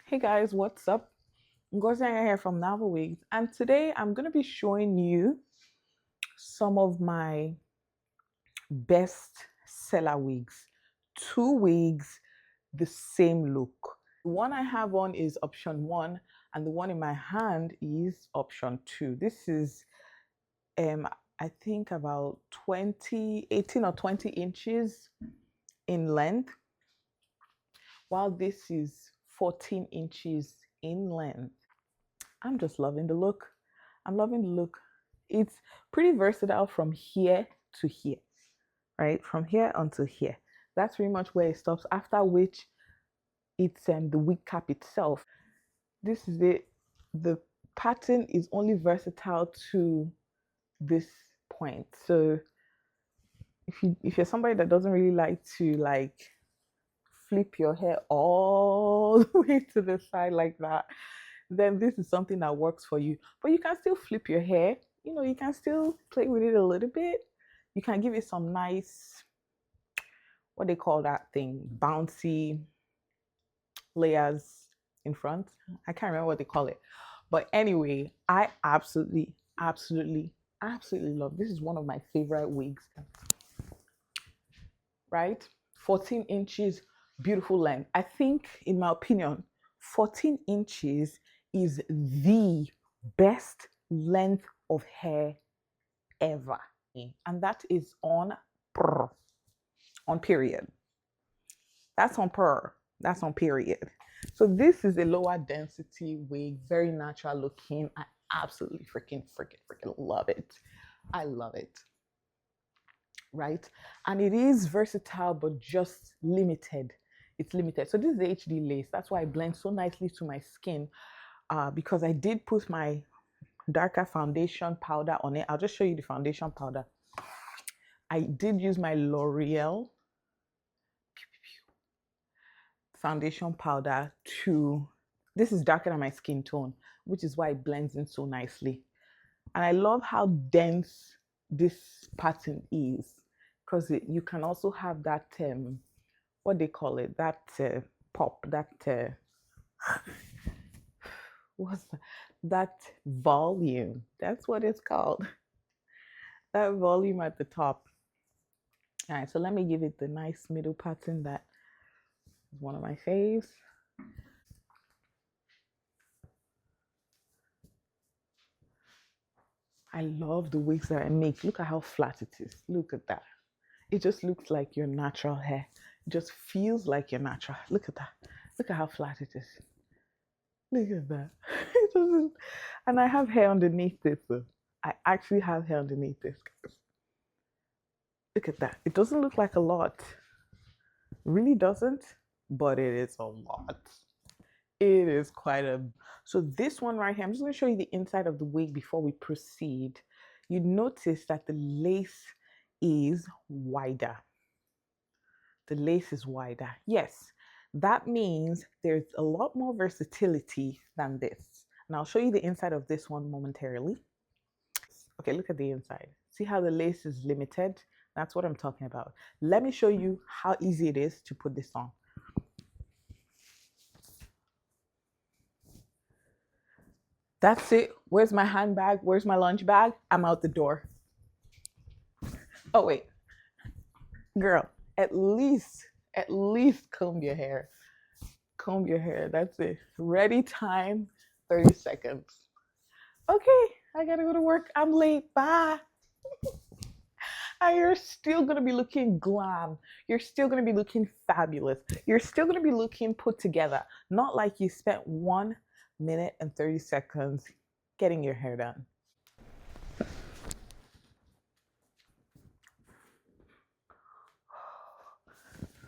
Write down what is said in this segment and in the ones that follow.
Hey guys, what's up? Ngozi here from Nalva Wigs, and today I'm going to be showing you some of my best seller wigs. Two wigs, the same look. The one I have on is option one, and the one in my hand is option two. This is um I think about 18 or 20 inches in length, while this is 14 inches in length. I'm just loving the look. I'm loving the look. It's pretty versatile from here to here, right? From here until here. That's pretty much where it stops, after which it's the wig cap itself. This is it. The pattern is only versatile to this point. So if you're somebody that doesn't really like to flip your hair all the way to the side like that, then this is something that works for you. But you can still flip your hair. You can still play with it a little bit. You can give it some nice, what they call that thing, bouncy layers in front. I can't remember what they call it. But anyway, I absolutely, absolutely, absolutely love this. Is one of my favorite wigs, right? 14 inches, beautiful length. I think, in my opinion, 14 inches is the best length of hair ever. And that is on period. That's on per. That's on period. So this is a lower density wig, very natural looking. I absolutely freaking love it. I love it. Right? And it is versatile, but just limited. It's limited. So this is the HD lace. That's why it blends so nicely to my skin, because I did put my darker foundation powder on it. I'll just show you the foundation powder. I did use my L'Oreal foundation powder this is darker than my skin tone, which is why it blends in so nicely. And I love how dense this pattern is, because you can also have that, what they call it, that pop, that, what's that volume? That's what it's called. That volume at the top. All right, so let me give it the nice middle pattern that is one of my faves. I love the wigs that I make. Look at how flat it is. Look at that. It just looks like your natural hair. It just feels like your natural. Look at that. Look at how flat it is. Look at that. It doesn't. And I have hair underneath this. So I actually have hair underneath this. Look at that. It doesn't look like a lot. Really doesn't, but it is a lot. It is quite a. So this one right here, I'm just going to show you the inside of the wig before we proceed. You notice that the lace is wider. The lace is wider. Yes, that means there's a lot more versatility than this. And I'll show you the inside of this one momentarily. Okay, look at the inside. See how the lace is limited? That's what I'm talking about. Let me show you how easy it is to put this on. That's it. Where's my handbag? Where's my lunch bag? I'm out the door. Oh, wait. Girl, at least comb your hair. Comb your hair. That's it. Ready time, 30 seconds. Okay, I gotta go to work. I'm late. Bye. And you're still gonna be looking glam. You're still gonna be looking fabulous. You're still gonna be looking put together. Not like you spent 1 minute and 30 seconds getting your hair done.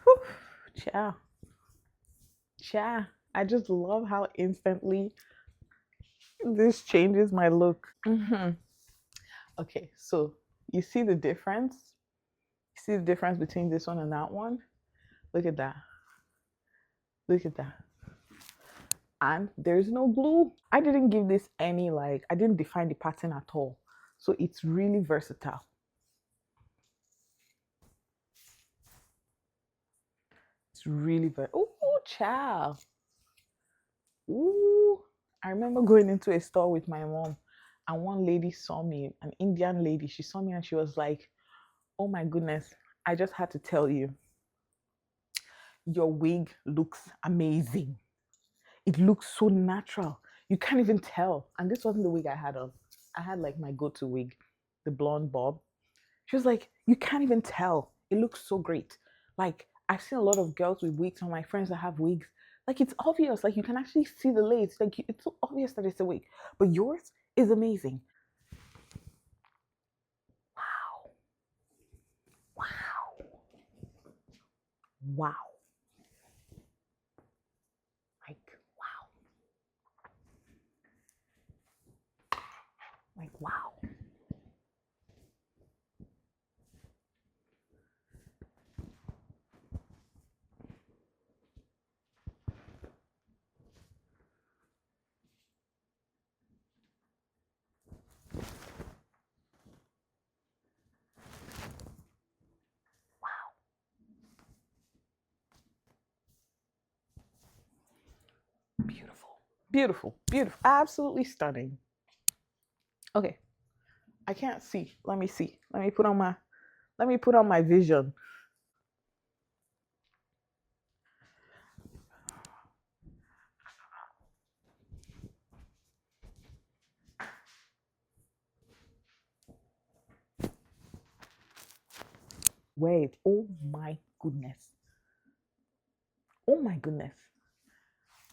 Whew. Ciao. Ciao. I just love how instantly this changes my look. Okay, so you see the difference? You see the difference between this one and that one? Look at that. Look at that. And there's no glue. I didn't give this any, I didn't define the pattern at all. So it's really versatile. It's really very, oh, child. I remember going into a store with my mom, and one lady saw me, an Indian lady. She saw me and she was like, "Oh my goodness, I just had to tell you, your wig looks amazing. It looks so natural. You can't even tell." And this wasn't the wig I had on. I had like my go-to wig, the blonde bob. She was like, "You can't even tell. It looks so great." Like, I've seen a lot of girls with wigs, or my friends that have wigs. Like, it's obvious. Like, you can actually see the lace. Like, it's so obvious that it's a wig. But yours is amazing. Wow. Wow. Wow. Like, wow. Like, wow. Beautiful. Beautiful. Beautiful. Absolutely stunning. Okay. I can't see. Let me see. Let me put on my vision. Wait. Oh my goodness. Oh my goodness.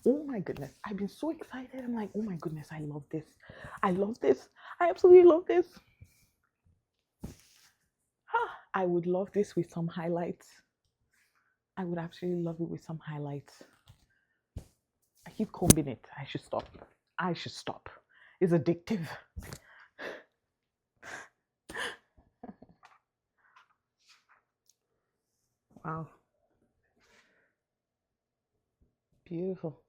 Oh my goodness. I've been so excited. I'm like, oh my goodness, I love this. I love this. I absolutely love this. I would love this with some highlights. I would absolutely love it with some highlights. I keep combing it. I should stop. I should stop. It's addictive. Wow. Beautiful.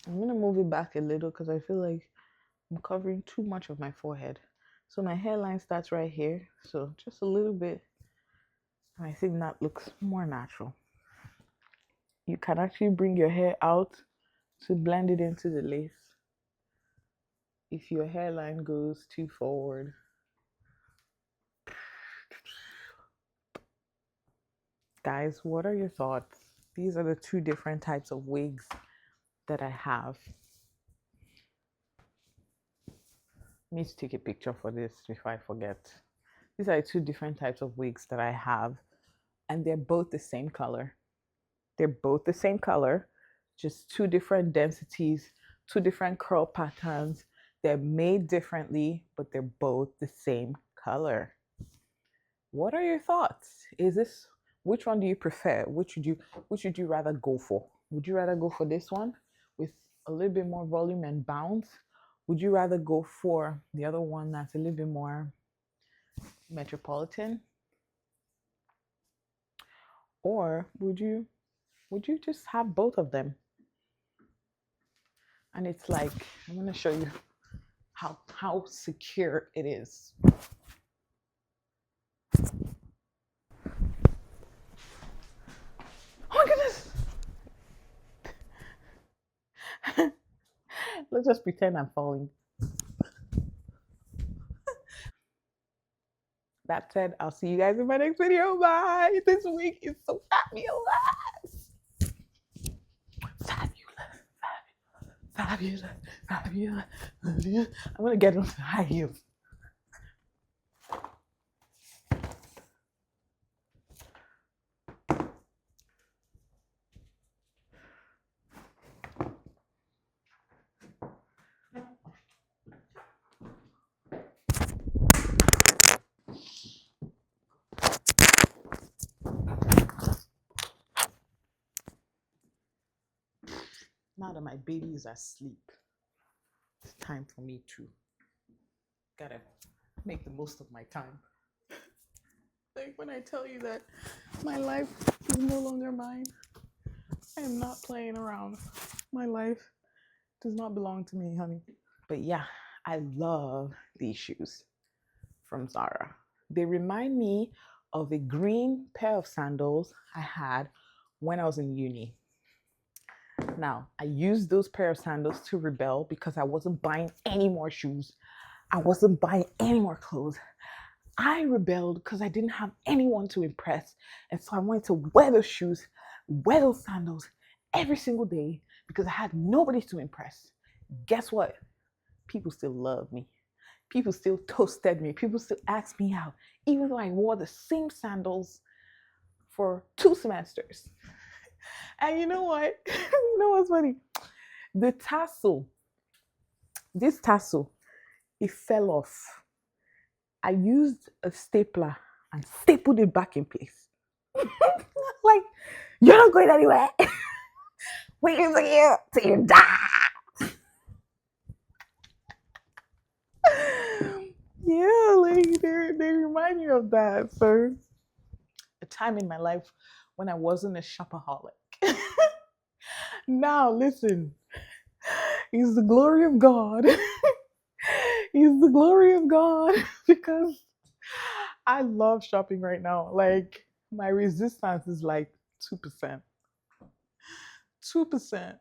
I'm going to move it back a little because I feel like I'm covering too much of my forehead. So my hairline starts right here. So just a little bit. I think that looks more natural. You can actually bring your hair out to blend it into the lace if your hairline goes too forward. Guys, what are your thoughts? These are the two different types of wigs that I have. I need to take a picture for this before I forget. These are two different types of wigs that I have, and they're both the same color. They're both the same color, just two different densities, two different curl patterns. They're made differently, but they're both the same color. What are your thoughts? Is this, which one do you prefer? Which would you rather go for? Would you rather go for this one with a little bit more volume and bounce? Would you rather go for the other one that's a little bit more metropolitan? Or would you just have both of them? And it's like, I'm gonna show you how secure it is. Oh my goodness! Let's just pretend I'm falling. That said, I'll see you guys in my next video. Bye. This week is so fabulous. Fabulous. Fabulous. Fabulous. Fabulous. I'm gonna get into high heels. Now that my baby is asleep, it's time for me to gotta make the most of my time. Like when I tell you that my life is no longer mine, I am not playing around. My life does not belong to me, honey. But yeah, I love these shoes from Zara. They remind me of a green pair of sandals I had when I was in uni. Now, I used those pair of sandals to rebel because I wasn't buying any more shoes. I wasn't buying any more clothes. I rebelled because I didn't have anyone to impress. And so I wanted to wear those shoes, wear those sandals every single day because I had nobody to impress. Guess what? People still love me. People still toasted me. People still asked me out, even though I wore the same sandals for 2 semesters. And you know what? You know what's funny? The tassel, this tassel, it fell off. I used a stapler and stapled it back in place. Like, you're not going anywhere. Waiting for you till you die. Yeah, like they remind me of that. So a time in my life when I wasn't a shopaholic. Now listen, it's the glory of God. It's the glory of God because I love shopping right now. Like my resistance is like 2%. 2%.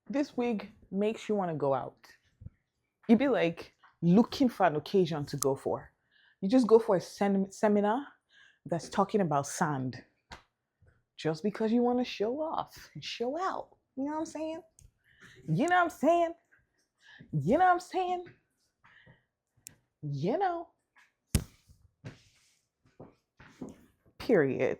This wig makes you want to go out. You'd be like looking for an occasion to go for. You just go for a seminar that's talking about sand just because you want to show off and show out. You know what I'm saying? You know what I'm saying? You know what I'm saying? You know. Period.